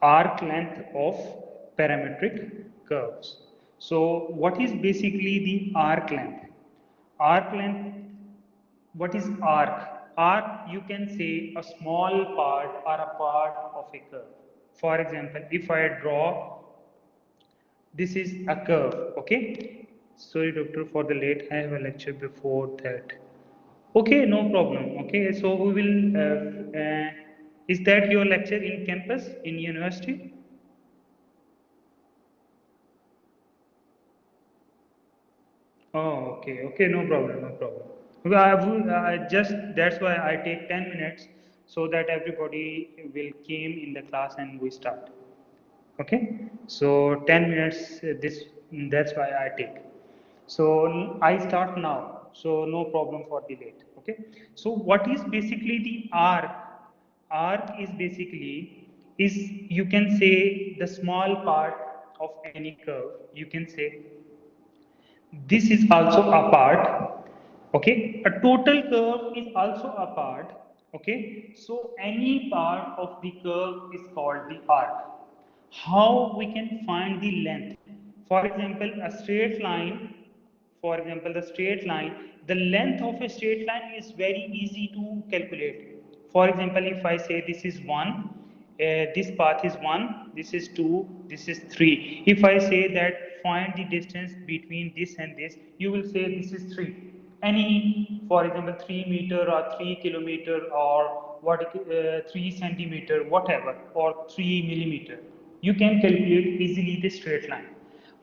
arc length of parametric curves. So what is basically the arc length? Arc length, what is arc? Arc, you can say a small part or a part of a curve. For example, if I draw, this is a curve, okay? Sorry doctor for the late, I have a lecture before that. Okay, no problem. Okay, so we will is that your lecture in campus in university? Oh, okay, okay, no problem, no problem. Well, I just that's why I take 10 minutes so that everybody will came in the class and we start. Okay, so 10 minutes. This that's why I take. So I start now. So no problem for the late. Okay. So what is basically the arc? Arc is basically is you can say the small part of any curve. You can say this is also a part. Okay, a total curve is also a part. Okay, so any part of the curve is called the arc. How we can find the length? For example, a straight line, for example, the length of a straight line is very easy to calculate. For example, if I say this is 1, this path is 1, this is 2, this is 3. If I say that find the distance between this and this, you will say this is 3. Any, for example, 3 meter or 3 kilometer or 3 centimeter, whatever, or 3 millimeter. You can calculate easily the straight line.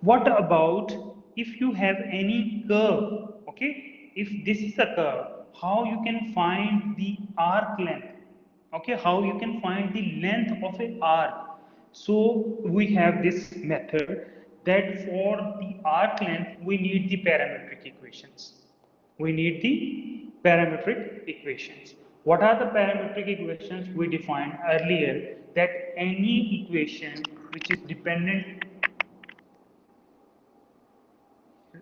What about if you have any curve? Okay, if this is a curve, how you can find the arc length? Okay, how you can find the length of a arc? So we have this method that for the arc length we need the parametric equations. We need the parametric equations. What are the parametric equations? We defined earlier that any equation which is dependent,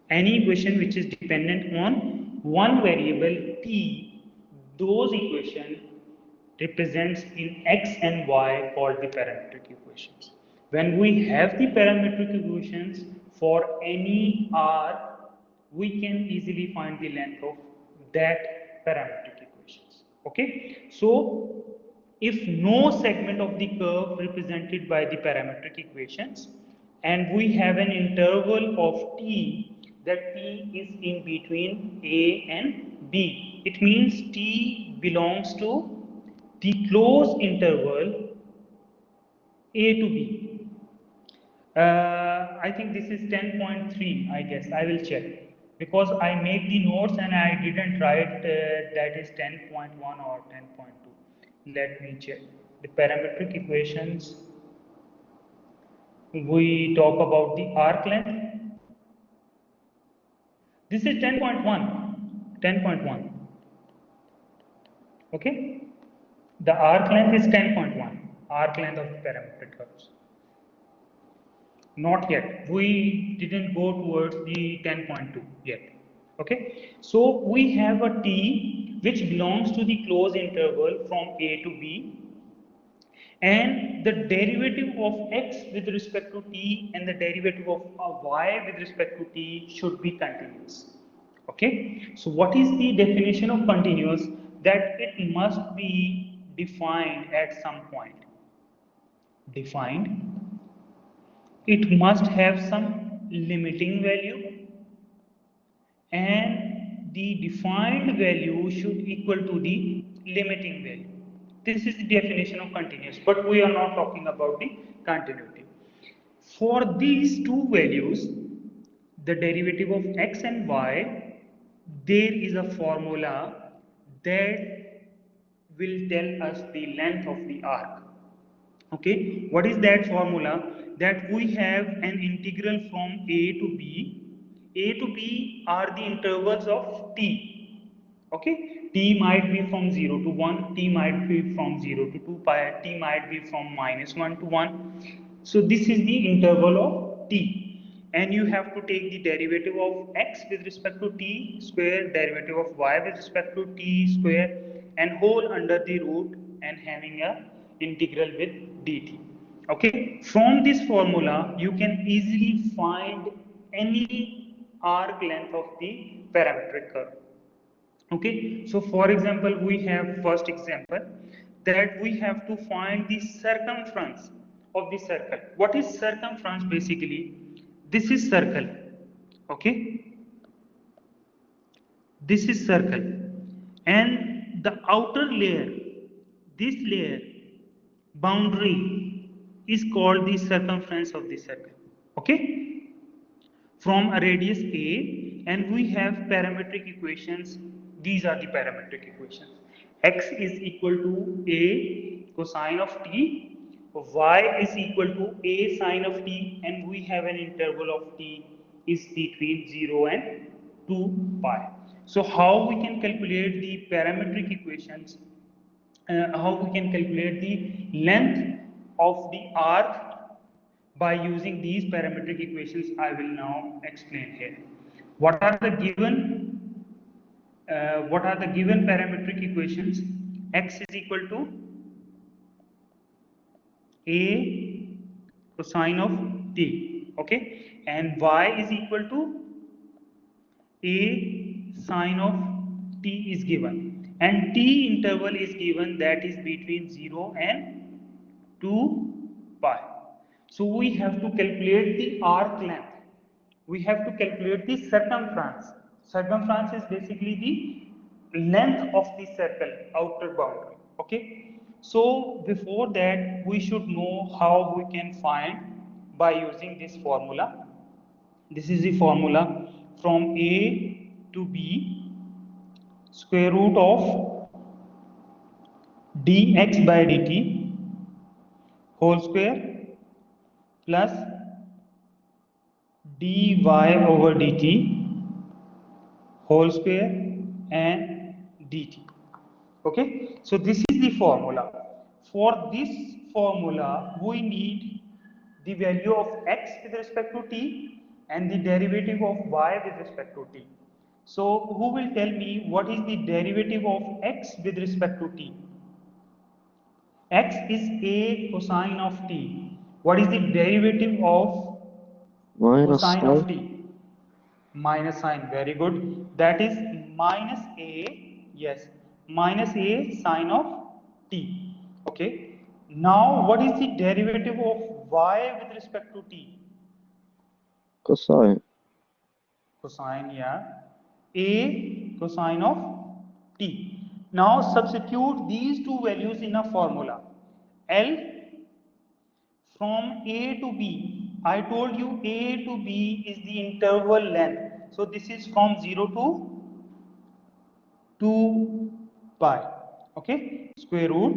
any equation which is dependent on one variable t, those equation represents in x and y called the parametric equations. When we have the parametric equations for any r, we can easily find the length of that parametric equations. Okay, so if no segment of the curve represented by the parametric equations and we have an interval of t, that t is in between a and b, it means t belongs to the closed interval a to b. I think this is 10.3, I guess. I will check because I make the notes and I didn't write that is 10.1 or 10.2. Let me check. The parametric equations, we talk about the arc length. This is 10.1. 10.1. Okay. The arc length is 10.1. Arc length of the parametric curves. Not yet. We didn't go towards the 10.2 yet. Okay. So we have a t which belongs to the closed interval from a to b, and the derivative of x with respect to t and the derivative of y with respect to t should be continuous. Okay. So what is the definition of continuous? That it must be defined at some point. Defined, it must have some limiting value, and the defined value should equal to the limiting value. This is the definition of continuous, but we are not talking about the continuity. For these two values, the derivative of x and y, there is a formula that will tell us the length of the arc. Okay, what is that formula? That we have an integral from a to b. A to b are the intervals of t. Okay, t might be from 0 to 1, t might be from 0 to 2 pi, t might be from -1 to 1. So this is the interval of t, and you have to take the derivative of x with respect to t square, derivative of y with respect to t square, and whole under the root and having a integral with dt. Okay, from this formula, you can easily find any arc length of the parametric curve. Okay, so for example, we have first example that we have to find the circumference of the circle. What is circumference basically? This is circle. Okay, this is circle, and the outer layer, this layer, boundary, is called the circumference of the circle. Okay, from a radius a, and we have parametric equations. These are the parametric equations. X is equal to a cosine of t, y is equal to a sine of t, and we have an interval of t is between 0 and 2 pi. So how we can calculate the parametric equations, how we can calculate the length of the arc by using these parametric equations, I will now explain here. What are the given parametric equations? X is equal to a cosine of t, okay, and y is equal to a sine of t is given, and t interval is given, that is between 0 and 2 pi. So we have to calculate the arc length. We have to calculate the circumference. Circumference is basically the length of the circle, outer boundary. Okay. So before that, we should know how we can find by using this formula. This is the formula from A to B, square root of dx by dt whole square plus dy over dt whole square and dt. Okay, so this is the formula. For this formula, we need the value of x with respect to t and the derivative of y with respect to t. So who will tell me what is the derivative of x with respect to t? X is a cosine of t. What is the derivative of Minus cosine sign. of t? Minus sign, very good. That is minus a, yes, minus a sine of t. Okay. Now, what is the derivative of y with respect to t? Cosine. Cosine, yeah. A cosine of t. Now, substitute these two values in a formula. L from A to B. I told you A to B is the interval length. So this is from 0 to 2 pi. Okay, square root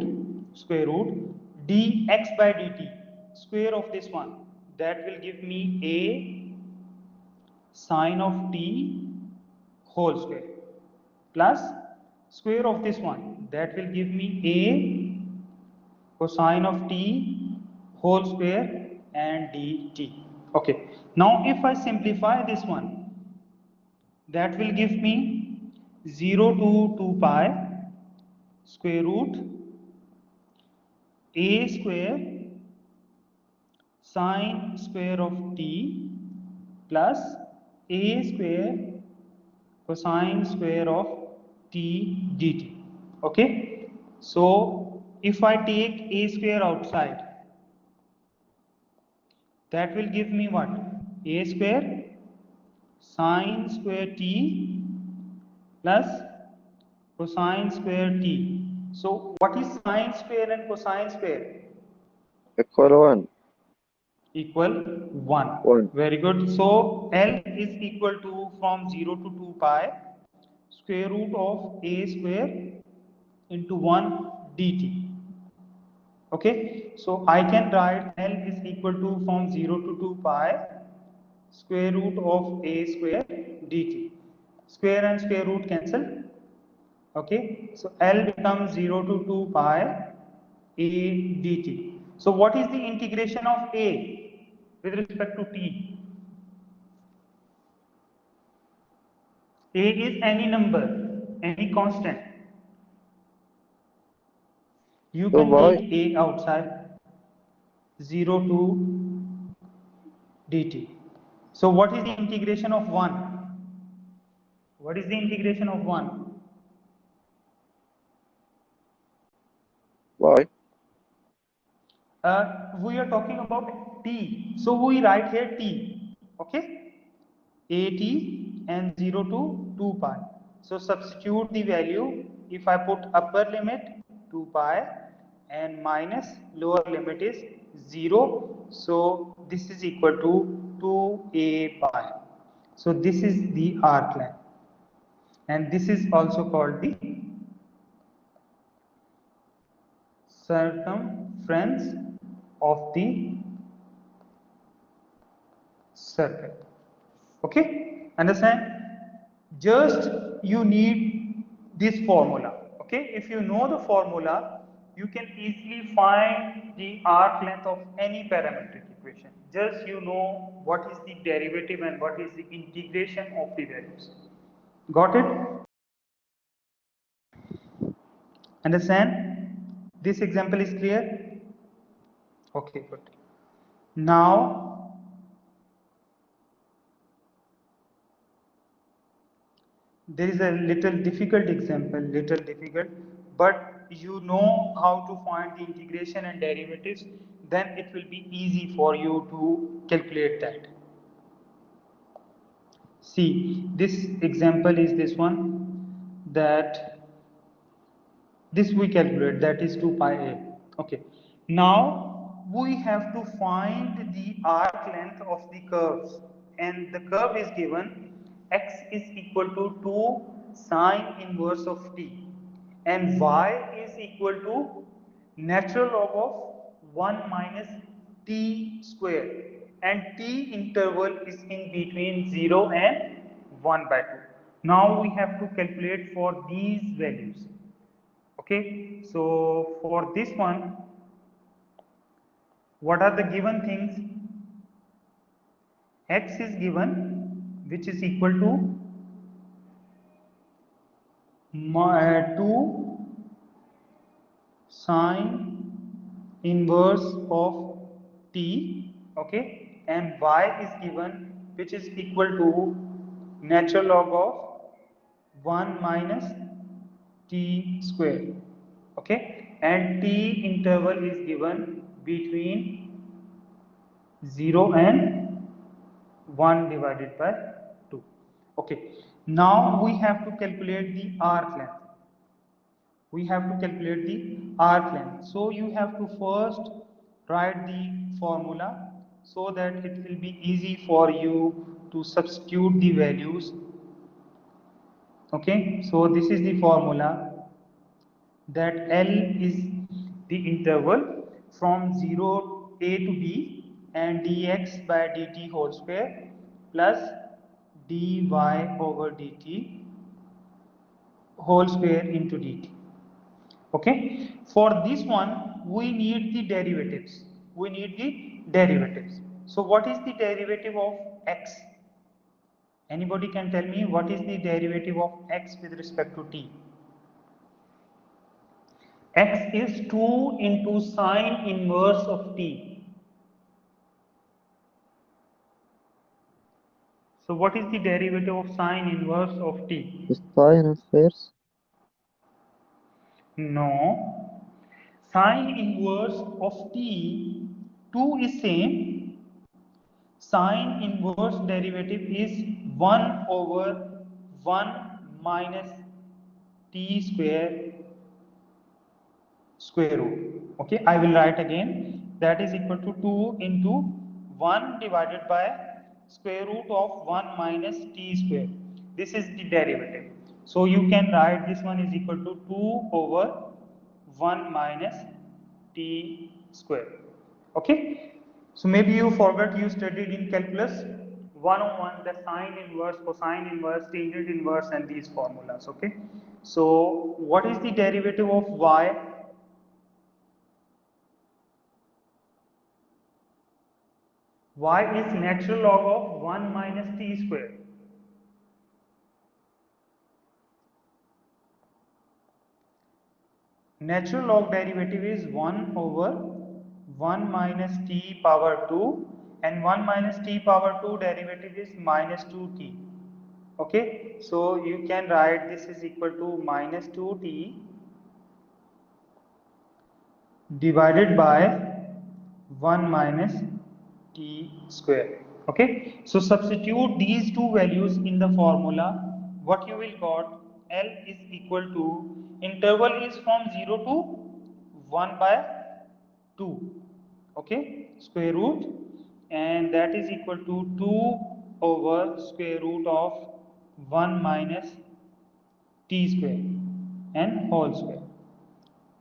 dx by dt, square of this one, that will give me a sine of t whole square plus square of this one, that will give me a cosine of t whole square and dt. Okay, now if I simplify this one, that will give me 0 to 2 pi square root a square sine square of t plus a square cosine square of t dt. Okay, so if I take a square outside, that will give me what? A square sine square t plus cosine square t. So what is sine square and cosine square? Equal 1. Equal 1. 1. Very good. So L is equal to from 0 to 2 pi square root of a square into 1 dt. Okay, so I can write L is equal to from 0 to 2 pi square root of a square dt. Square and square root cancel. Okay, so L becomes 0 to 2 pi a dt. So what is the integration of a with respect to t? A is any number, any constant. You So can y. take a outside. 0 to dt. So what is the integration of 1? What is the integration of 1? Why? We are talking about t. So we write here t. Okay? At and 0 to 2 pi. So substitute the value. If I put upper limit 2 pi and minus lower limit is 0. So this is equal to 2a pi. So this is the arc length. And this is also called the circumference of the circle. Okay, understand? Just you need this formula. Okay, if you know the formula, you can easily find the arc length of any parametric equation. Just you know what is the derivative and what is the integration of the values. Got it? Understand? This example is clear? Okay, good. Now, there is a little difficult example, but you know how to find the integration and derivatives, then it will be easy for you to calculate that. See, this example is this one, that this we calculate, that is 2 pi a. Okay. Now we have to find the arc length of the curves, and the curve is given x is equal to 2 sine inverse of t, and y is equal to natural log of 1 minus t square, and t interval is in between 0 and 1 by 2. Now we have to calculate for these values. Okay, so for this one, what are the given things? X is given, which is equal to 2 sine inverse of t, okay, and y is given, which is equal to natural log of 1 minus t square, okay, and t interval is given between 0 and 1 divided by 2. Okay, now we have to calculate the arc length. We have to calculate the arc length. So you have to first write the formula so that it will be easy for you to substitute the values. Okay, so this is the formula, that L is the interval from 0 a to b, and dx by dt whole square plus dy over dt whole square into dt. Okay, for this one we need the derivatives. So what is the derivative of x? Anybody can tell me what is the derivative of x with respect to t? X is 2 into sine inverse of t. So what is the derivative of sine inverse of t? Is sine inverse? No. Sine inverse of t, 2 is same. Sine inverse derivative is 1 over 1 minus t square root. Okay, I will write again. That is equal to 2 into 1 divided by square root of 1 minus t square. This is the derivative. So you can write this one is equal to 2 over 1 minus t square. Okay. So maybe you forgot, you studied in calculus 101 the sine inverse, cosine inverse, tangent inverse, and these formulas. Okay. So what is the derivative of y? Y is natural log of 1 minus t square. Natural log derivative is 1 over 1 minus t power 2, and 1 minus t power 2 derivative is minus 2t. Okay, so you can write this is equal to minus 2t divided by 1 minus t square. Okay, so substitute these two values in the formula. What you will got, L is equal to, interval is from 0 to 1 by 2. Okay, square root, and that is equal to 2 over square root of 1 minus t square and whole square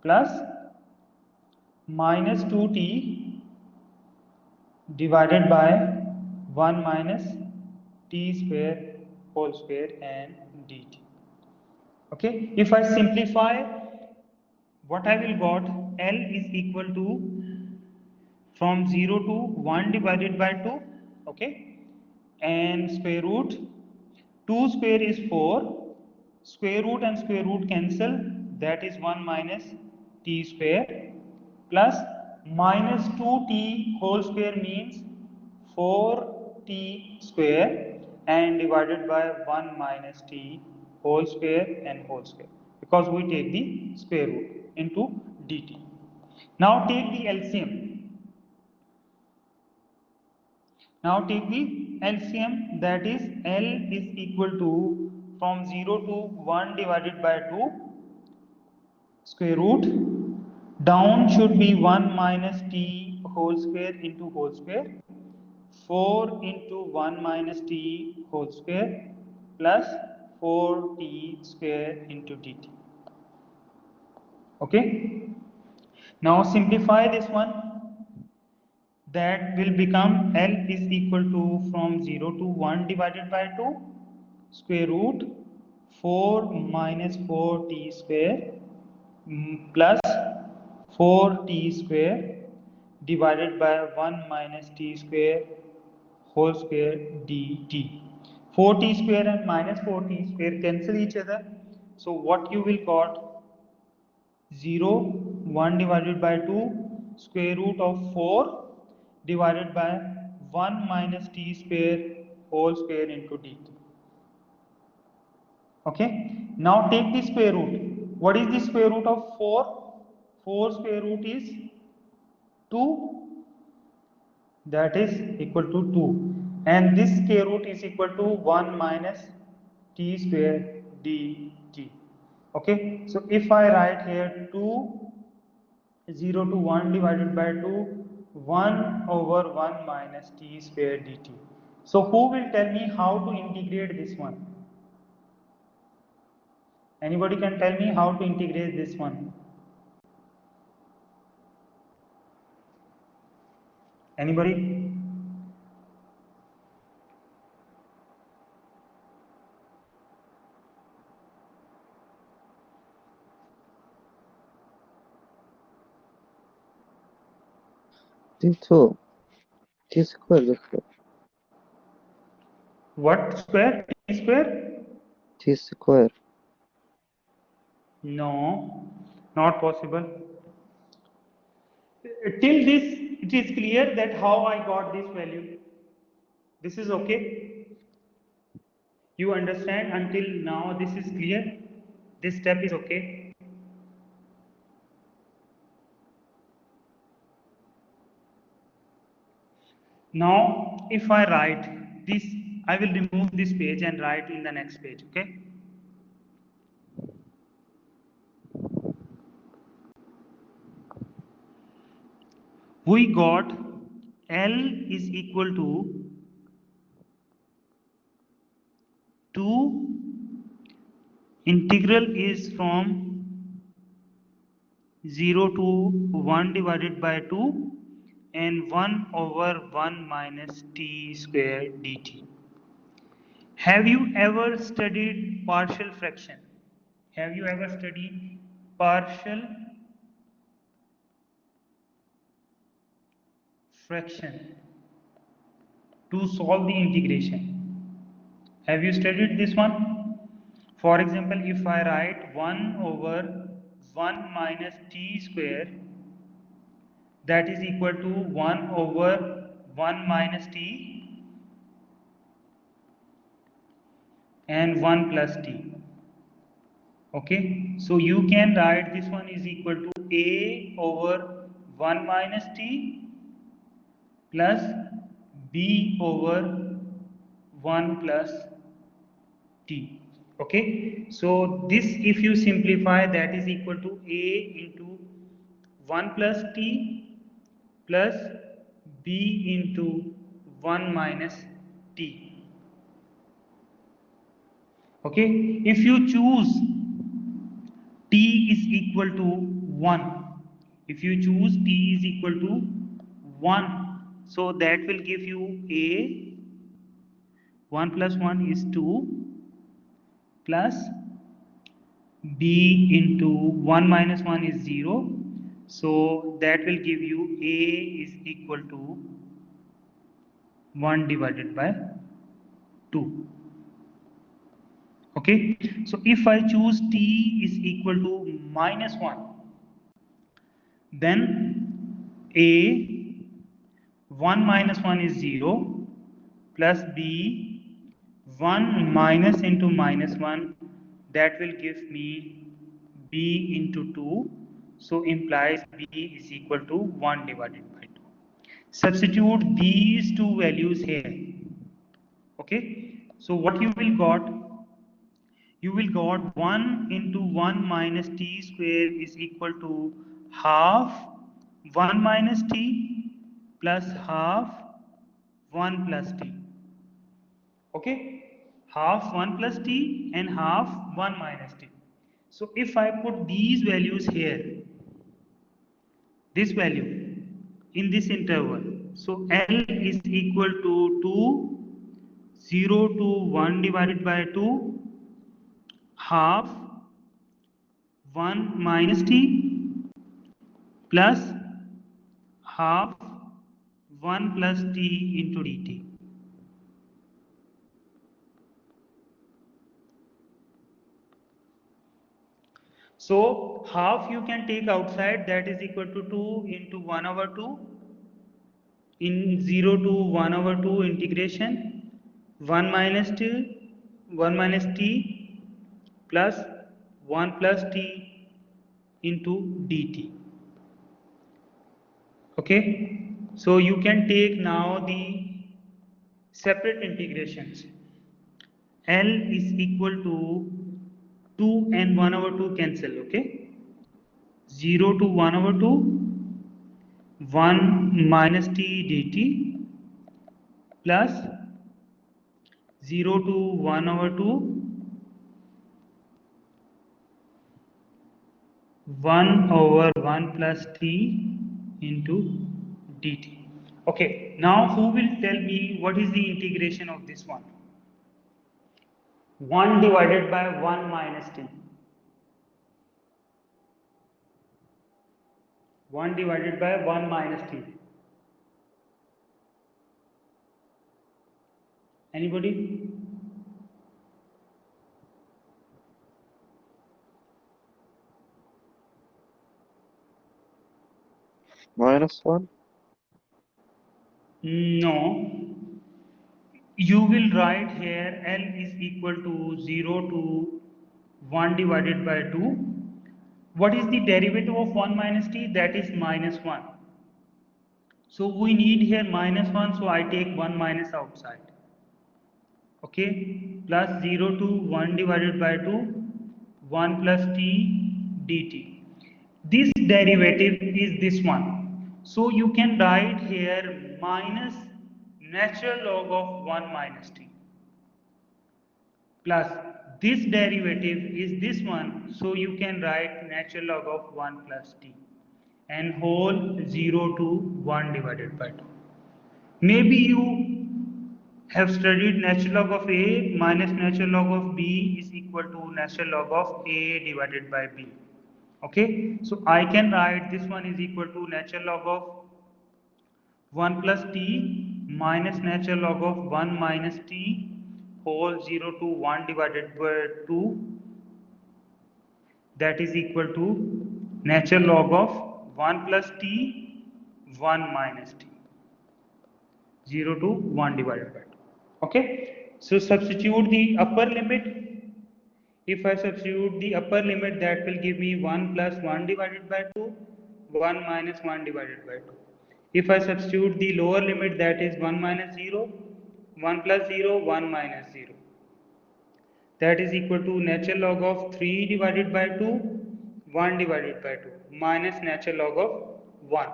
plus minus 2t divided by 1 minus t square whole square and dt. Okay, if I simplify, what I will got, L is equal to from 0 to 1 divided by 2. Okay, and square root, 2 square is 4, square root and square root cancel, that is 1 minus t square plus minus 2t whole square means 4t square and divided by 1 minus t whole square and whole square, because we take the square root into dt. Now take the LCM. Now take the LCM, that is L is equal to from 0 to 1 divided by 2 square root, down should be 1 minus t whole square into whole square, 4 into 1 minus t whole square plus 4t square into dt. Okay, now simplify this one. That will become L is equal to from 0 to 1 divided by 2 square root 4 minus 4t square plus 4t square divided by 1 minus t square whole square dt. 4t square and minus 4t square cancel each other. So what you will got, 0, 1 divided by 2 square root of 4 divided by 1 minus t square whole square into dt. Okay, now take the square root. What is the square root of 4? 4 square root is 2, that is equal to 2, and this square root is equal to 1 minus t square dt. Okay, so if I write here 2, 0 to 1 divided by 2, 1 over 1 minus t square dt. So who will tell me how to integrate this one? Anybody can tell me how to integrate this one? Anybody? T2. T square دكتور. What square? T square? T square. No, not possible. Till this, it is clear that how I got this value. This is okay. You understand until now, this is clear. This step is okay. Now, if I write this, I will remove this page and write in the next page, okay? We got L is equal to 2, integral is from 0 to 1 divided by 2 and 1 over 1 minus t square dt. Have you ever studied partial fraction? Have you ever studied partial fraction to solve the integration? Have you studied this one? For example, if I write 1 over 1 minus t square, that is equal to 1 over 1 minus t and 1 plus t. Okay, so you can write this one is equal to a over 1 minus t plus b over 1 plus t. Okay, so this if you simplify, that is equal to a into 1 plus t plus b into 1 minus t. Okay, if you choose t is equal to 1, if you choose t is equal to 1, so that will give you a 1 plus 1 is 2 plus b into 1 minus 1 is 0, so that will give you a is equal to 1 divided by 2. Okay, so if I choose t is equal to minus 1, then a 1 minus 1 is 0 plus b 1 minus into minus 1, that will give me b into 2, so implies b is equal to 1 divided by 2. Substitute these two values here. Okay, so what you will got, you will got 1 into 1 minus t square is equal to half 1 minus t plus half 1 plus t. Okay, half 1 plus t and half 1 minus t. So if I put these values here, this value in this interval, so L is equal to 2, 0 to 1 divided by 2, half 1 minus t plus half 1 plus t into dt. So half you can take outside, that is equal to 2 into 1 over 2 in 0 to 1 over 2 integration 1 minus t plus 1 plus t into dt. Okay, so you can take now the separate integrations. L is equal to 2 and 1 over 2 cancel. Okay, 0 to 1 over 2, 1 minus t dt plus 0 to 1 over 2, 1 over 1 plus t into dt. Okay, now who will tell me what is the integration of this one? 1 divided by 1 minus t. 1 divided by 1 minus t. Anybody? Minus 1. No. You will write here L is equal to 0 to 1 divided by 2. What is the derivative of 1 minus t? That is minus 1. So we need here minus 1, so I take 1 minus outside. Okay, plus 0 to 1 divided by 2, 1 plus t dt. This derivative is this one. So you can write here minus natural log of 1 minus t plus this derivative is this one, so you can write natural log of 1 plus t and whole 0 to 1 divided by 2. Maybe you have studied natural log of a minus natural log of b is equal to natural log of a divided by b. Okay, so I can write this one is equal to natural log of 1 plus t minus natural log of 1 minus t whole 0 to 1 divided by 2, that is equal to natural log of 1 plus t 1 minus t. 0 to 1 divided by 2. Okay. So substitute the upper limit. If I substitute the upper limit, that will give me 1 plus 1 divided by 2, 1 minus 1 divided by 2. If I substitute the lower limit, that is 1 minus 0, 1 plus 0, 1 minus 0. That is equal to natural log of 3 divided by 2, 1 divided by 2, minus natural log of 1.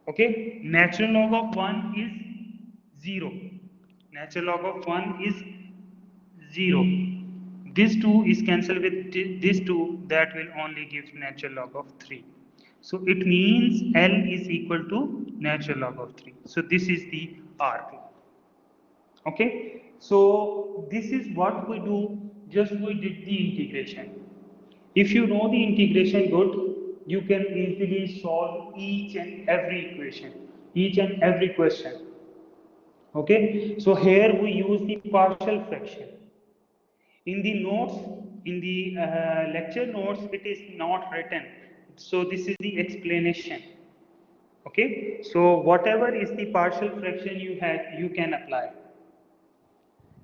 Okay, natural log of 1 is 0. Natural log of 1 is 0. This 2 is cancelled with this 2, that will only give natural log of 3. So it means L is equal to natural log of 3. So this is the arc. Okay, so this is what we do, just we did the integration. If you know the integration good, you can easily solve each and every equation, each and every question. Okay, so here we use the partial fraction. In the notes, in the lecture notes, it is not written. So this is the explanation. Okay, so whatever is the partial fraction you have, you can apply.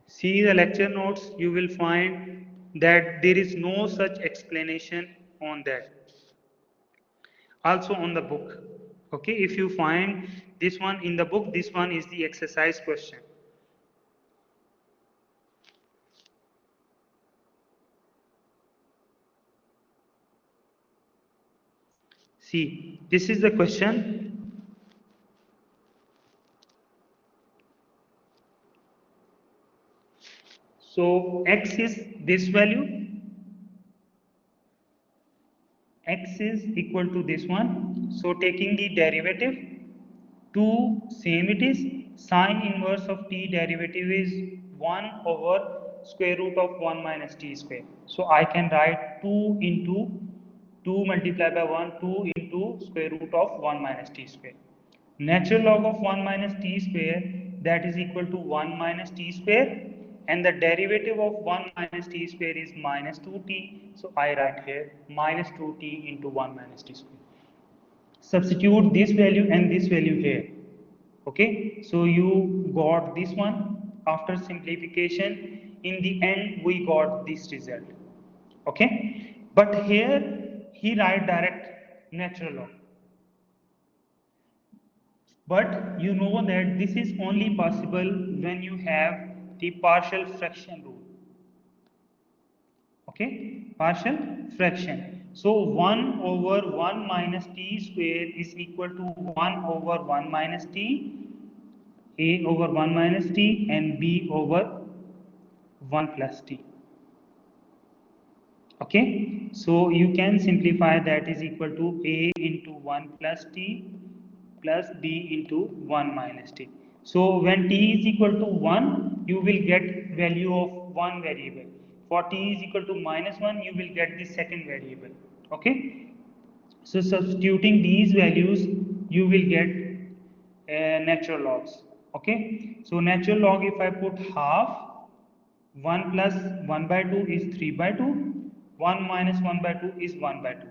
See the lecture notes, you will find that there is no such explanation on that. Also on the book. Okay, if you find this one in the book, this one is the exercise question. See, this is the question. So x is this value, x is equal to this one. So taking the derivative, 2 same it is, sine inverse of t derivative is 1 over square root of 1 minus t square. So I can write 2 into 2 multiplied by 1, 2 into square root of 1 minus t square. Natural log of 1 minus t square, that is equal to 1 minus t square, and the derivative of 1 minus t square is minus 2t. So I write here minus 2t into 1 minus t square. Substitute this value and this value here. Okay, so you got this one. After simplification, in the end we got this result. Okay, but here he write direct natural log. But you know that this is only possible when you have the partial fraction rule. Okay, partial fraction. So 1 over 1 minus t square is equal to 1 over 1 minus t, a over 1 minus t, and b over 1 plus t. Okay, so you can simplify that is equal to a into 1 plus t plus b into 1 minus t. So when t is equal to 1, you will get value of one variable. For t is equal to minus 1, you will get the second variable. Okay, so substituting these values, you will get natural logs. Okay, so natural log, if I put half, 1 plus 1 by 2 is 3 by 2, 1 minus 1 by 2 is 1 by 2,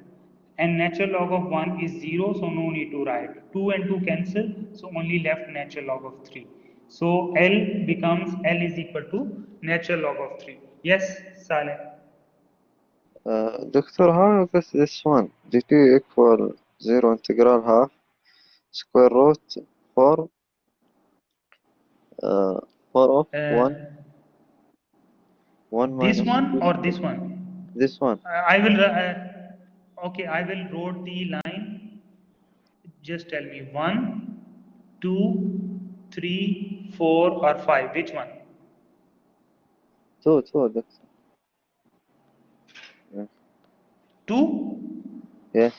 and natural log of 1 is 0, so no need to write. 2 and 2 cancel, so only left natural log of 3. So L becomes, L is equal to natural log of 3. Yes, Saleh. Doctor, how is this one? dt equal 0 integral half square root 4 4 of 1 This minus one 2. or this one? This one. I will, okay, I will wrote the line. Just tell me 1, 2, 3, 4 or 5. Which one? 2, Doctor. Yeah. 2? Yes.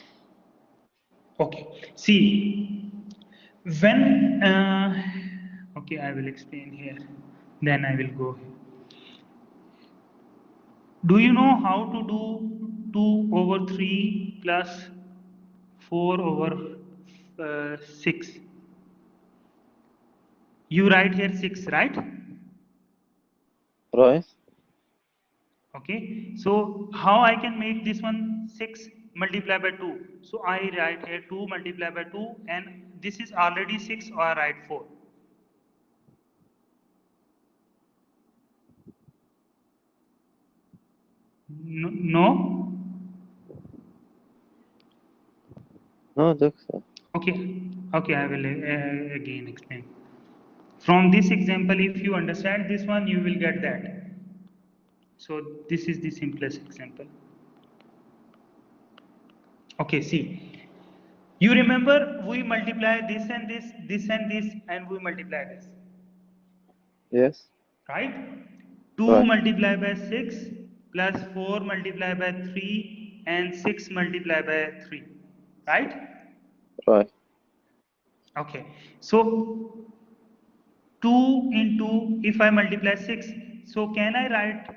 Okay. See, when, okay, I will explain here. Then I will go here. Do you know how to do 2 over 3 plus 4 over 6? You write here 6, right? Right. Okay, so how I can make this one 6 multiplied by 2. So I write here 2 multiplied by 2, and this is already 6, so I write 4. No? No, doctor. Okay, okay, I will again explain. From this example, if you understand this one, you will get that. So this is the simplest example. Okay, see. You remember we multiply this and this and this, and we multiply this, Yes. right? 2 Right. multiplied by 6 plus 4 multiplied by 3 and 6 multiplied by 3, right? Right. Okay, so 2 into, if I multiply 6, so can I write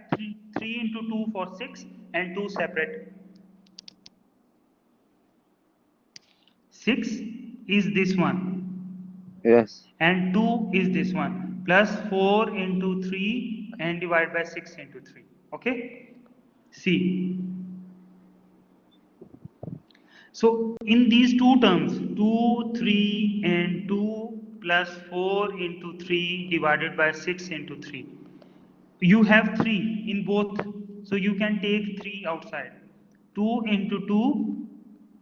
3 into 2 for 6 and 2 separate? 6 is this one Yes. and 2 is this one, plus 4 into 3 and divide by 6 into 3. Okay, see, so in these two terms 2 3 and 2 plus 4 into 3 divided by 6 into 3, you have 3 in both, so you can take 3 outside. 2 into 2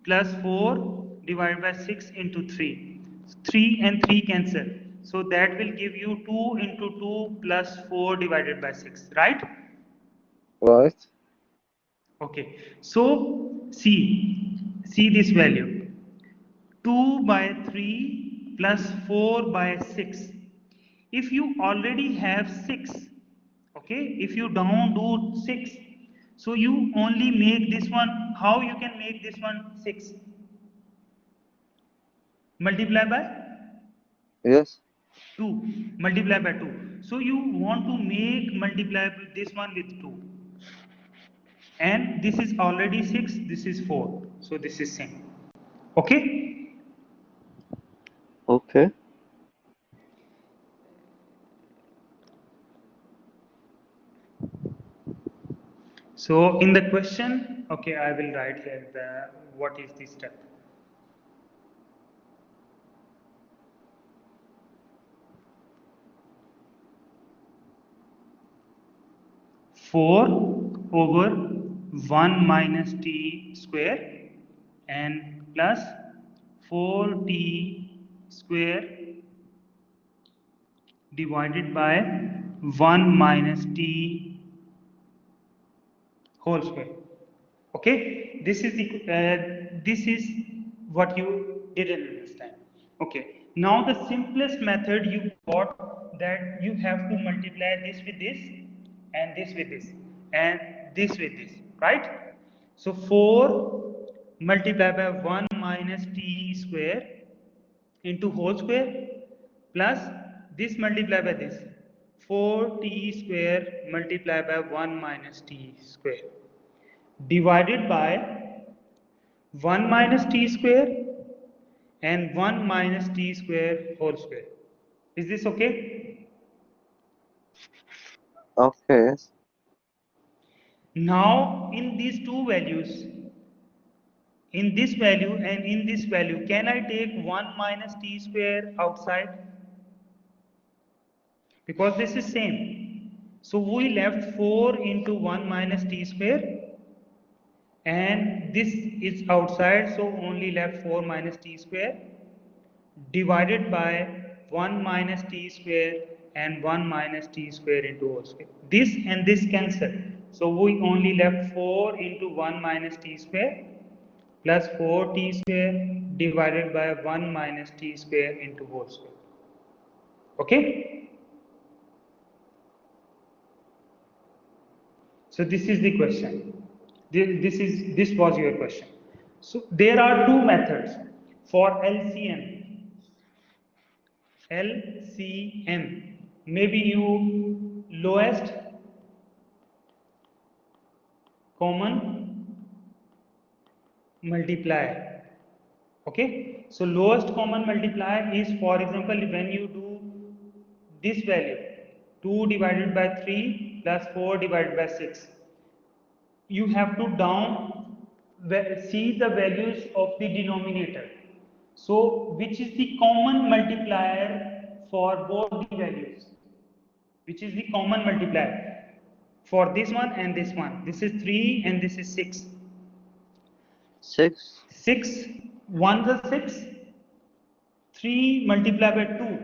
plus 4 divided by 6 into 3, 3 and 3 cancel, so that will give you 2 into 2 plus 4 divided by 6, right? Right. Okay, so see this value, 2 by 3 plus 4 by 6. If you already have 6, okay, if you don't do 6, so you only make this one. How you can make this one 6? Multiply by Yes. 2, multiply by 2. So you want to make multiply this one with 2, and this is already 6, this is 4, so this is same. Okay, Okay. so in the question, okay, I will write here the what is the step. 4 over 1 minus t square and plus 4t square divided by 1 minus t whole square. Okay, this is what you didn't understand. Okay, now the simplest method you got, that you have to multiply this with this and this with this and this with this, right? So 4 multiplied by 1 minus t square into whole square plus this multiplied by this 4t square multiplied by 1 minus t square divided by 1 minus t square and 1 minus t square whole square. Is this okay? Okay. Yes. Now in these two values, in this value and in this value, can I take 1 minus t square outside? Because this is same. So we left 4 into 1 minus t square, and this is outside, so only left 4 minus t square divided by 1 minus t square and 1 minus t square into whole square. This and this cancel. So we only left 4 into 1 minus t square plus 4t square divided by 1 minus t square into whole square. Okay? So this is the question. This was your question. So there are two methods for LCM. LCM. Maybe you lowest common multiplier. Okay. So lowest common multiplier is, for example, when you do this value 2 divided by 3 plus 4 divided by 6, you have to down see the values of the denominator. So which is the common multiplier for both the values? Which is the common multiplier for this one and this one? This is 3 and this is 6. 6. 6, 1 is 6, 3 multiplied by 2.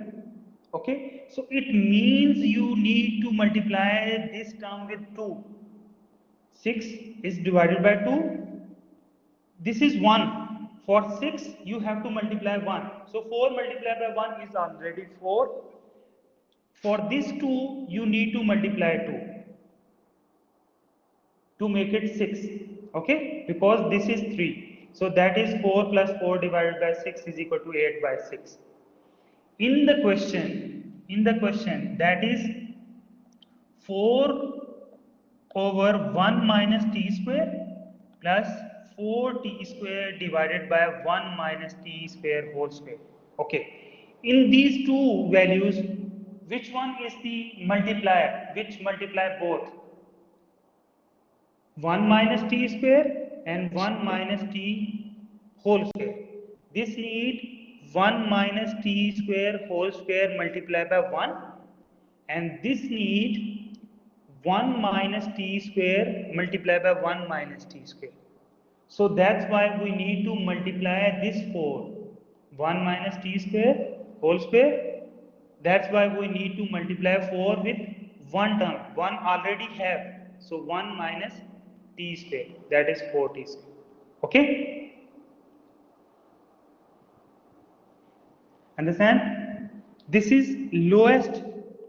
Okay, so it means you need to multiply this term with 2. 6 is divided by 2. This is 1. For 6, you have to multiply 1. So 4 multiplied by 1 is already 4. For this 2, you need to multiply 2 to make it 6. Okay, because this is 3. So that is 4 plus 4 divided by 6 is equal to 8 by 6. In the question, that is 4 over 1 minus t square plus 4t square divided by 1 minus t square whole square. Okay. In these two values, which one is the multiplier? Which multiply both? 1 minus t square and 1 minus t whole square. This need 1 minus t square whole square multiplied by 1, and this need 1 minus t square multiplied by 1 minus t square. So that's why we need to multiply this 4. 1 minus t square whole square. That's why we need to multiply 4 with one term. 1 already have. So 1 minus t square. That is 4t square. Okay? Understand? This is lowest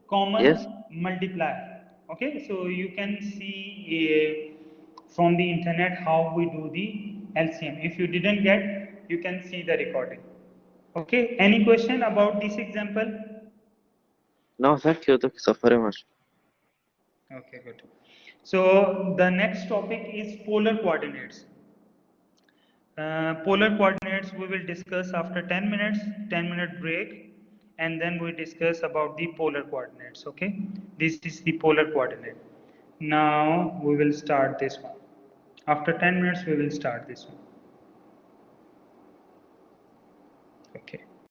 common Yes. multiplier. Okay, so you can see from the internet how we do the LCM. If you didn't get, you can see the recording. Okay, any question about this example? No, thank you, Doctor, very much. Okay, good. So the next topic is polar coordinates. Polar coordinates we will discuss after 10 minutes, 10-minute break, and then we discuss about the polar coordinates. Okay, this is the polar coordinate. Now we will start this one. After 10 minutes we will start this one. Okay.